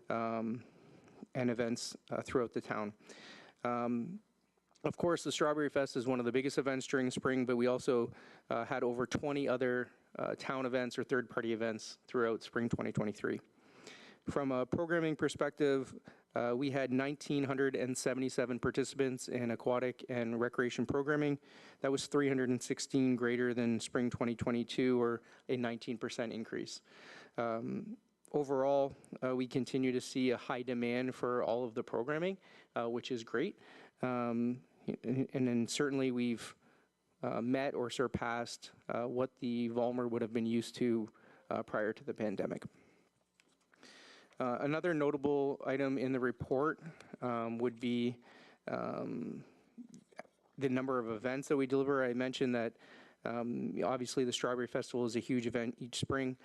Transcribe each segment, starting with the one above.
and events throughout the town. Of course, the Strawberry Fest is one of the biggest events during spring, but we also had over 20 other town events or third-party events throughout spring 2023. From a programming perspective, we had 1,977 participants in aquatic and recreation programming. That was 316 greater than spring 2022, or a 19% increase. Overall, we continue to see a high demand for all of the programming, which is great. And then certainly we've met or surpassed what the Vollmer would have been used to prior to the pandemic. Another notable item in the report would be the number of events that we deliver. I mentioned that obviously the Strawberry Festival is a huge event each spring,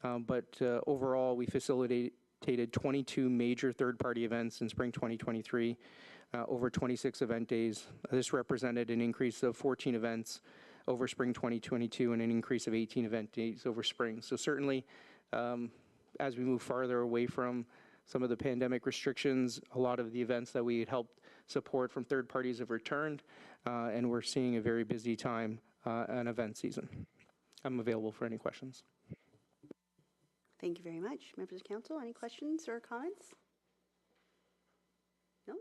but overall we facilitated 22 major third-party events in spring 2023, over 26 event days. This represented an increase of 14 events over spring 2022 and an increase of 18 event days over spring. So certainly, as we move farther away from some of the pandemic restrictions, a lot of the events that we had helped support from third parties have returned, and we're seeing a very busy time and event season. I'm available for any questions. Thank you very much. Members of Council, any questions or comments? No?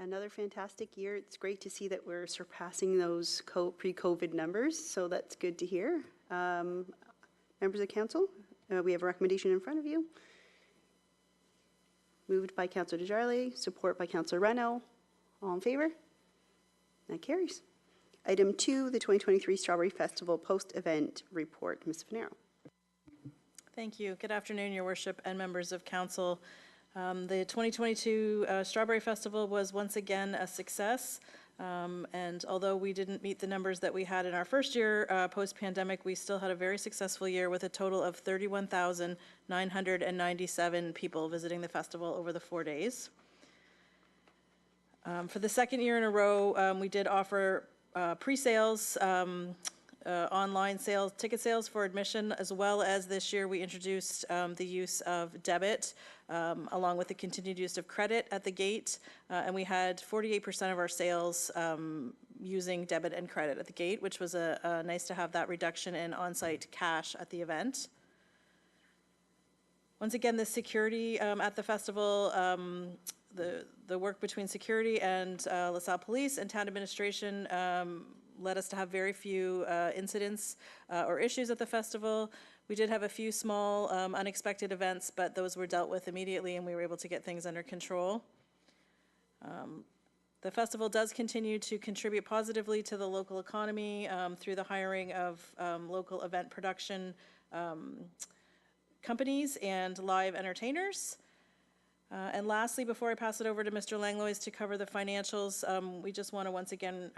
Another fantastic year. It's great to see that we're surpassing those pre-COVID numbers, so that's good to hear. Members of Council, we have a recommendation in front of you. Moved by Councillor Desjardins, support by Councillor Reno. All in favor? That carries. Item 2, the 2023 Strawberry Festival post-event report. Ms. Finero. Thank you. Good afternoon, Your Worship and members of Council. The 2022 Strawberry Festival was once again a success. And although we didn't meet the numbers that we had in our first year post-pandemic, we still had a very successful year with a total of 31,997 people visiting the festival over the 4 days. For the second year in a row, we did offer pre-sales, online sales, ticket sales for admission, as well as this year we introduced the use of debit, along with the continued use of credit at the gate, and we had 48% of our sales using debit and credit at the gate, which was nice to have that reduction in on-site cash at the event. Once again, the security at the festival, the work between security and LaSalle Police and town administration led us to have very few incidents or issues at the festival. We did have a few small unexpected events, but those were dealt with immediately and we were able to get things under control. The festival does continue to contribute positively to the local economy through the hiring of local event production companies and live entertainers. And lastly, before I pass it over to Mr. Langlois to cover the financials, we just want to once again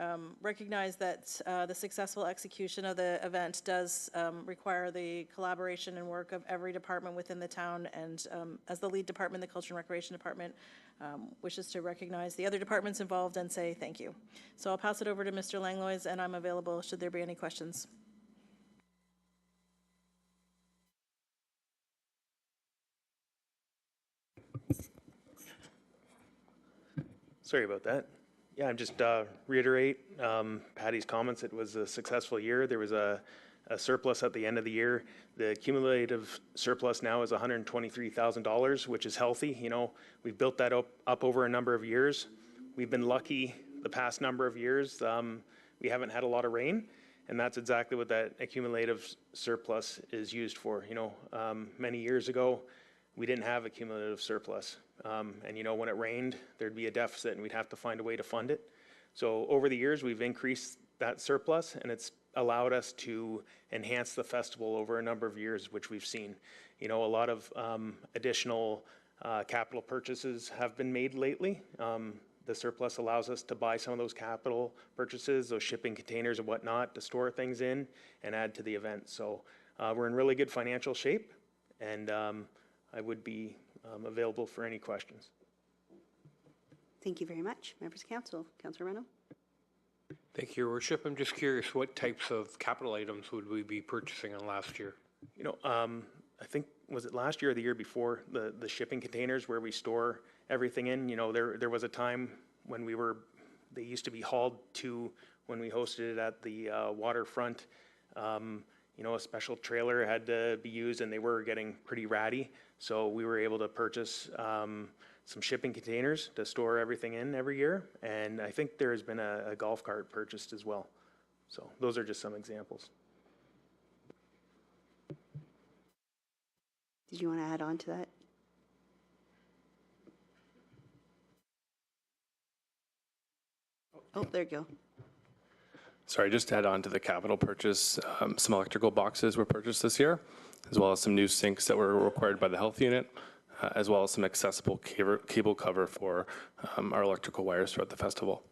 recognize that the successful execution of the event does require the collaboration and work of every department within the town, and as the lead department, the Culture and Recreation Department wishes to recognize the other departments involved and say thank you. So I'll pass it over to Mr. Langlois, and I'm available should there be any questions. Sorry about that. Yeah, I'm just reiterate Patty's comments. It was a successful year. There was a surplus at the end of the year. The cumulative surplus now is $123,000, which is healthy. You know, we've built that up over a number of years. We've been lucky the past number of years. We haven't had a lot of rain, and that's exactly what that accumulative surplus is used for. You know, many years ago, we didn't have a cumulative surplus. And you know, when it rained, there'd be a deficit and we'd have to find a way to fund it. So over the years, we've increased that surplus and it's allowed us to enhance the festival over a number of years, which we've seen. You know, a lot of additional capital purchases have been made lately. The surplus allows us to buy some of those capital purchases, those shipping containers and whatnot, to store things in and add to the event. So we're in really good financial shape, and I would be available for any questions. Thank you very much. Members of Council. Councillor Reno. Thank you, Your Worship. I'm just curious, what types of capital items would we be purchasing on last year? You know, I think, was it last year or the year before, the shipping containers where we store everything in? You know, there was a time when they used to be hauled to, when we hosted it at the waterfront. You know, a special trailer had to be used and they were getting pretty ratty. So we were able to purchase some shipping containers to store everything in every year. And I think there has been a golf cart purchased as well. So those are just some examples. Did you want to add on to that? Oh, there you go. Sorry, just to add on to the capital purchase, some electrical boxes were purchased this year, as well as some new sinks that were required by the health unit, as well as some accessible cable cover for our electrical wires throughout the festival.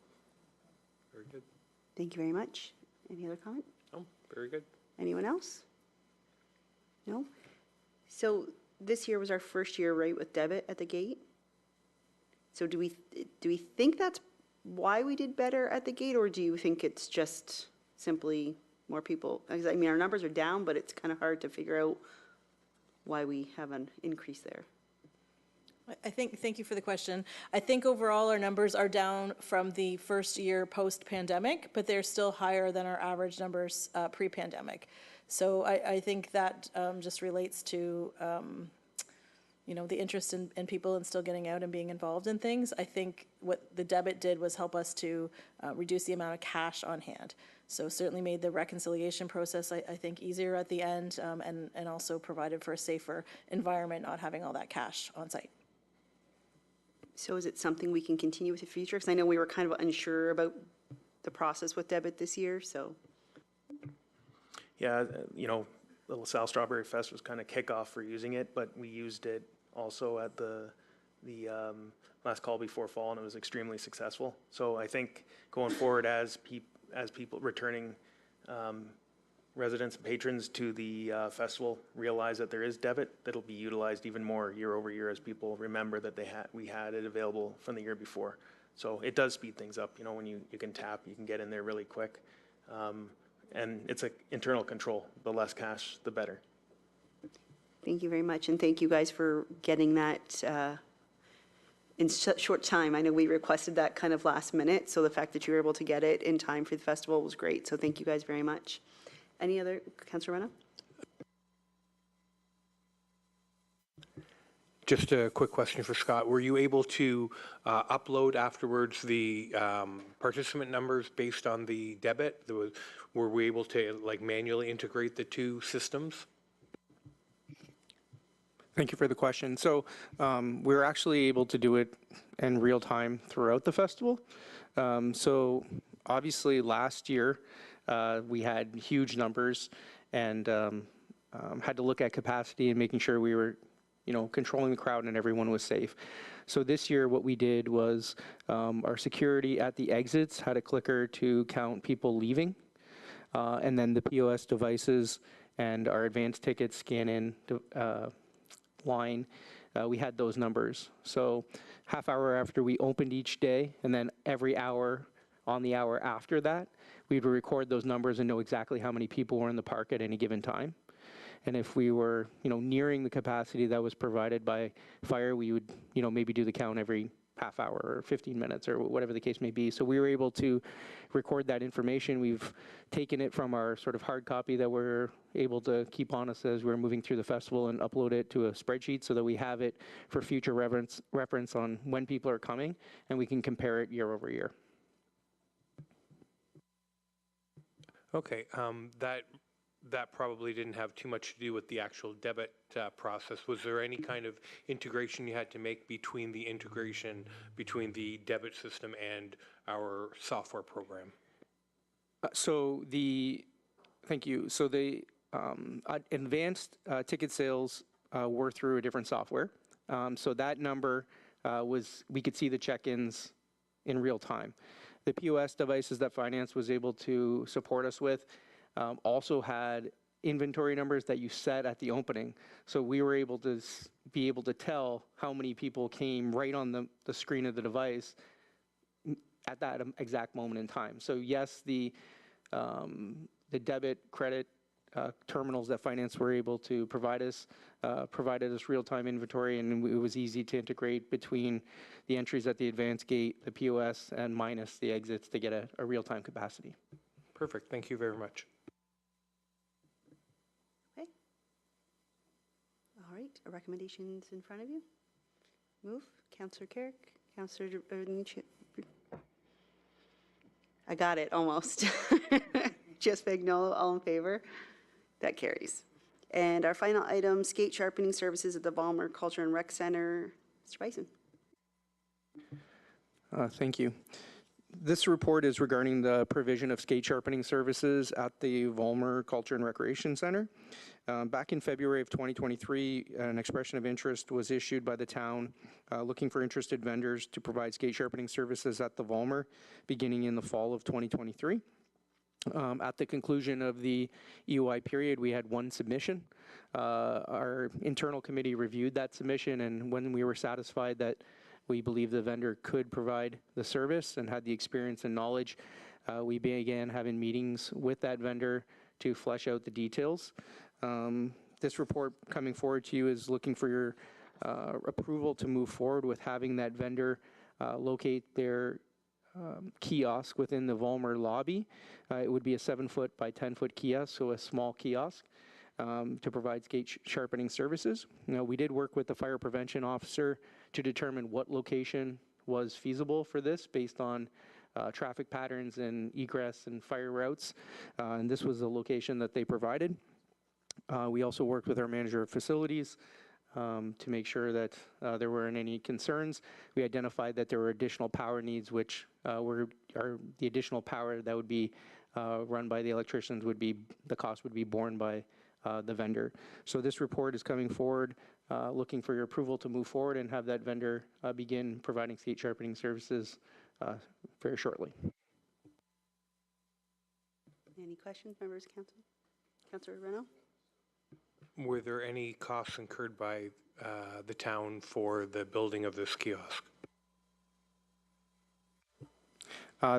Very good. Thank you very much. Any other comment? Oh, very good. Anyone else? No? So this year was our first year, right, with debit at the gate? So do we think that's why we did better at the gate, or do you think it's just simply more people? Because, I mean, our numbers are down, but it's kind of hard to figure out why we have an increase there. Thank you for the question. I think overall our numbers are down from the first year post-pandemic, but they're still higher than our average numbers pre-pandemic. So I think that just relates to, you know, the interest in people and still getting out and being involved in things. I think what the debit did was help us to reduce the amount of cash on hand. So certainly made the reconciliation process, I think, easier at the end, and also provided for a safer environment, not having all that cash on site. So is it something we can continue with the future? Because I know we were kind of unsure about the process with debit this year, so. Yeah, you know, the LaSalle Strawberry Fest was kind of kickoff for using it, but we used it also at the last call before fall, and it was extremely successful. So I think going forward, as people returning residents and patrons to the festival realize that there is debit, that'll be utilized even more year over year as people remember that we had it available from the year before. So it does speed things up. You know, when you can tap, you can get in there really quick. And it's an internal control. The less cash, the better. Thank you very much, and thank you guys for getting that in such short time. I know we requested that kind of last minute, so the fact that you were able to get it in time for the festival was great. So thank you guys very much. Any other, Councillor Rena? Just a quick question for Scott. Were you able to upload afterwards the participant numbers based on the debit? Were we able to like manually integrate the two systems? Thank you for the question. So we were actually able to do it in real time throughout the festival. So obviously last year we had huge numbers and had to look at capacity and making sure we were, you know, controlling the crowd and everyone was safe. So this year what we did was our security at the exits had a clicker to count people leaving, and then the POS devices and our advanced ticket scan-in line, we had those numbers. So half hour after we opened each day, and then every hour on the hour after that, we would record those numbers and know exactly how many people were in the park at any given time. And if we were, you know, nearing the capacity that was provided by fire, we would, you know, maybe do the count every half hour or 15 minutes or whatever the case may be. So we were able to record that information. We've taken it from our sort of hard copy that we're able to keep on us as we're moving through the festival and upload it to a spreadsheet so that we have it for future reference on when people are coming, and we can compare it year over year. Okay, that probably didn't have too much to do with the actual debit process. Was there any kind of integration you had to make between the debit system and our software program? Thank you. So the advanced ticket sales were through a different software. So that number we could see the check-ins in real time. The POS devices that finance was able to support us with also had inventory numbers that you set at the opening. So we were able to be able to tell how many people came right on the screen of the device at that exact moment in time. So yes, the debit credit terminals that finance were able to provided us real-time inventory, and it was easy to integrate between the entries at the advance gate, the POS, and minus the exits to get a real-time capacity. Perfect. Thank you very much. Okay. All right, recommendations in front of you. Move. Councillor Carrick, Councillor Nietzsche. I got it, almost. Just Spagnuolo, all in favor? That carries. And our final item, skate sharpening services at the Vollmer Culture and Rec Center. Mr. Bison. Thank you. This report is regarding the provision of skate sharpening services at the Vollmer Culture and Recreation Center. Back in February of 2023, an expression of interest was issued by the town looking for interested vendors to provide skate sharpening services at the Vollmer beginning in the fall of 2023. At the conclusion of the EOI period, we had one submission. Our internal committee reviewed that submission, and when we were satisfied that we believe the vendor could provide the service and had the experience and knowledge, we began having meetings with that vendor to flesh out the details. This report coming forward to you is looking for your approval to move forward with having that vendor locate their kiosk within the Vollmer lobby. It would be a 7-foot by 10-foot kiosk, so a small kiosk to provide skate sharpening services. We did work with the fire prevention officer to determine what location was feasible for this based on traffic patterns and egress and fire routes, and this was the location that they provided. We also worked with our manager of facilities to make sure that there weren't any concerns. We identified that there were additional power needs, which are the additional power that would be run by the electricians the cost would be borne by the vendor. So this report is coming forward, looking for your approval to move forward and have that vendor begin providing skate sharpening services very shortly. Any questions, members of council? Councillor Renault? Were there any costs incurred by the town for the building of this kiosk?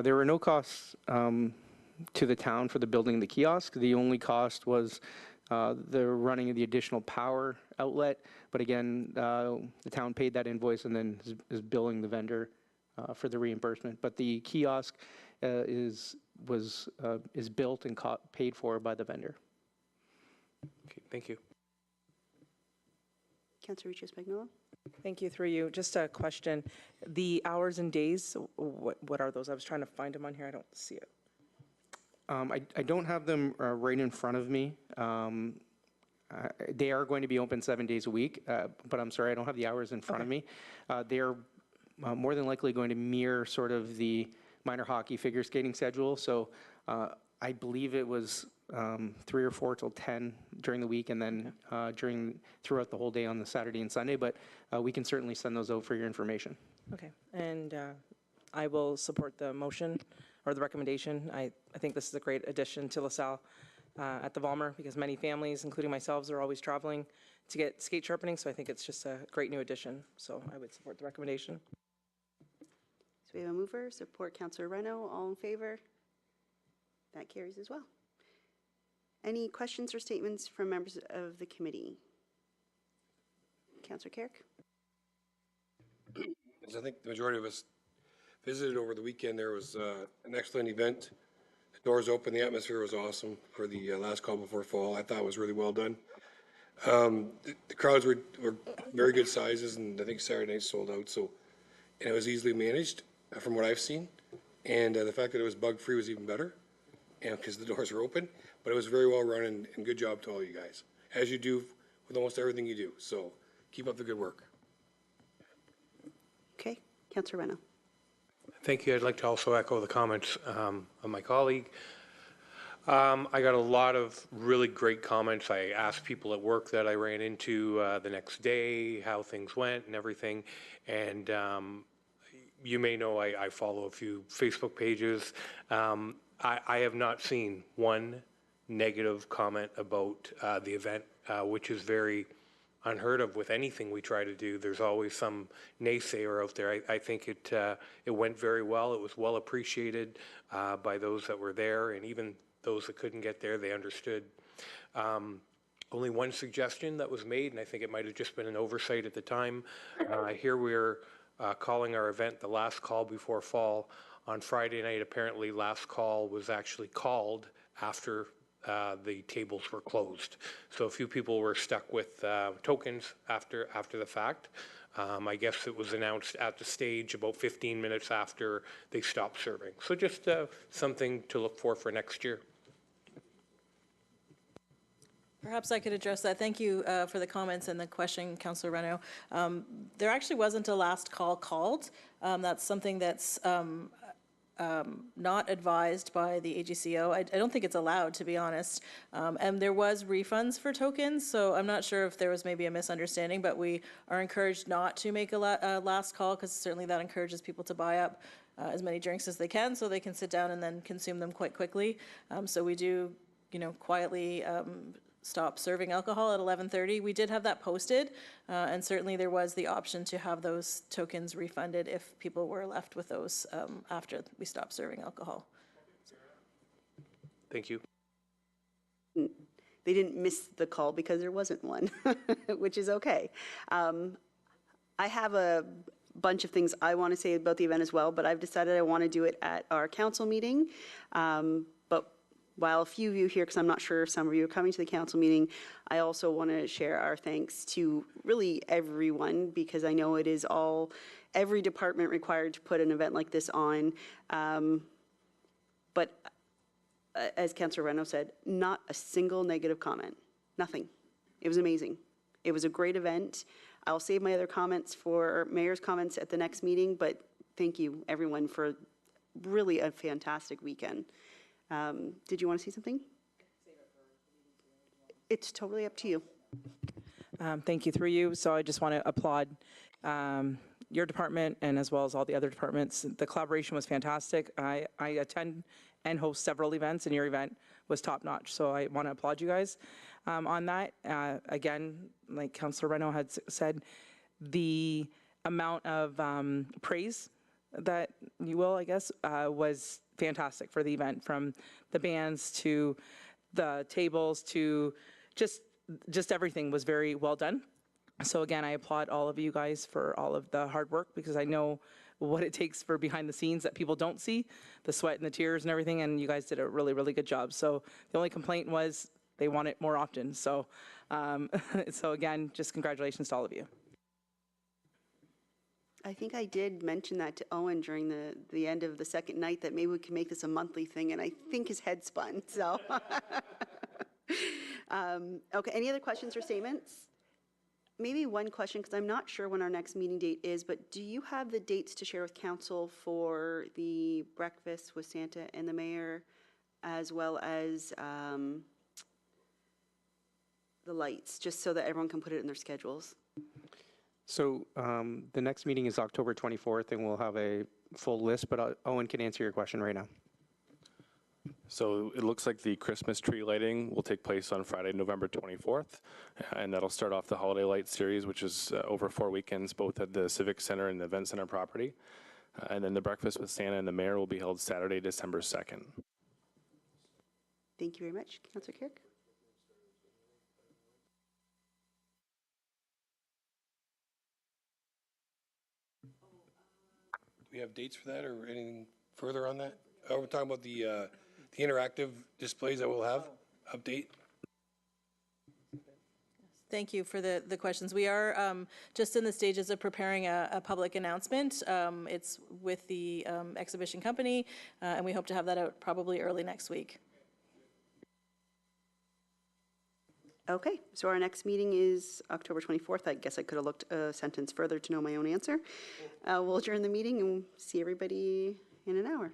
There were no costs to the town for the building of the kiosk. The only cost was the running of the additional power outlet. But again, the town paid that invoice and then is billing the vendor for the reimbursement. But the kiosk is built and paid for by the vendor. Okay, thank you. Councillor Spagnuolo? Thank you, through you. Just a question. The hours and days, what are those? I was trying to find them on here. I don't see it. I don't have them right in front of me. They are going to be open 7 days a week, but I'm sorry, I don't have the hours in front of me. They are more than likely going to mirror sort of the minor hockey figure skating schedule. So I believe it was 3 or 4 till 10 during the week, and then throughout the whole day on the Saturday and Sunday. But we can certainly send those out for your information. Okay, and I will support the motion or the recommendation. I think this is a great addition to LaSalle at the Vollmer, because many families, including myself, are always traveling to get skate sharpening. So I think it's just a great new addition. So I would support the recommendation. So we have a mover, support Councillor Renault. All in favor? That carries as well. Any questions or statements from members of the committee? Councillor Carrick? As I think the majority of us visited over the weekend, there was an excellent event. The doors open, the atmosphere was awesome for the last call before fall. I thought it was really well done. The crowds were very good sizes, and I think Saturday night sold out. So, and it was easily managed from what I've seen. And the fact that it was bug-free was even better, and because the doors were open. But it was very well run, and good job to all you guys, as you do with almost everything you do. So keep up the good work. Okay, Councillor Renault. Thank you. I'd like to also echo the comments of my colleague. I got a lot of really great comments. I asked people at work that I ran into the next day how things went and everything. And you may know I follow a few Facebook pages. I have not seen one negative comment about the event, which is very unheard of with anything we try to do. There's always some naysayer out there. I think it went very well. It was well appreciated by those that were there, and even those that couldn't get there, they understood Only one suggestion that was made, and I think it might have just been an oversight at the time. Here we're calling our event the Last Call Before Fall. On Friday night, apparently last call was actually called after the tables were closed. So a few people were stuck with tokens after the fact. I guess it was announced at the stage about 15 minutes after they stopped serving. So just something to look for next year. Perhaps I could address that. Thank you for the comments and the question, Councillor Reno. There actually wasn't a last call called. That's something that's not advised by the AGCO. I don't think it's allowed, to be honest. And there was refunds for tokens, so I'm not sure if there was maybe a misunderstanding, but we are encouraged not to make a last call, because certainly that encourages people to buy up as many drinks as they can so they can sit down and then consume them quite quickly. So we do, quietly stop serving alcohol at 11:30. We did have that posted, and certainly there was the option to have those tokens refunded if people were left with those after we stopped serving alcohol. Thank you. They didn't miss the call because there wasn't one, which is okay. I have a bunch of things I want to say about the event as well, but I've decided I want to do it at our council meeting. But while a few of you here, because I'm not sure some of you are coming to the council meeting, I also want to share our thanks to really everyone, because I know it is every department required to put an event like this on. But as Councillor Reno said, not a single negative comment, nothing. It was amazing. It was a great event. I'll save my other comments for Mayor's comments at the next meeting, but thank you everyone for really a fantastic weekend. Did you want to say something? It's totally up to you. Thank you, through you. So I just want to applaud your department and as well as all the other departments. The collaboration was fantastic. I attend and host several events, and your event was top-notch. So I want to applaud you guys on that. Again, like Councillor Reno had said, the amount of praise that you will, I guess, was fantastic for the event, from the bands to the tables to just everything was very well done. So again, I applaud all of you guys for all of the hard work, because I know what it takes for behind the scenes that people don't see, the sweat and the tears and everything, and you guys did a really, really good job. So the only complaint was they want it more often. So, so again, just congratulations to all of you. I think I did mention that to Owen during the end of the second night, that maybe we can make this a monthly thing, and I think his head spun, so. Okay, any other questions or statements? Maybe one question, because I'm not sure when our next meeting date is, but do you have the dates to share with council for the breakfast with Santa and the mayor, as well as the lights, just so that everyone can put it in their schedules? So the next meeting is October 24th, and we'll have a full list, but Owen can answer your question right now. So it looks like the Christmas tree lighting will take place on Friday, November 24th, and that'll start off the Holiday Light Series, which is over 4 weekends, both at the Civic Center and the Event Center property. And then the breakfast with Santa and the mayor will be held Saturday, December 2nd. Thank you very much. Councillor Kirk? Do we have dates for that or anything further on that? We're talking about the interactive displays that we'll have, update. Thank you for the questions. We are just in the stages of preparing a public announcement. It's with the exhibition company, and we hope to have that out probably early next week. Okay, so our next meeting is October 24th. I guess I could have looked a sentence further to know my own answer. We'll adjourn the meeting and see everybody in an hour.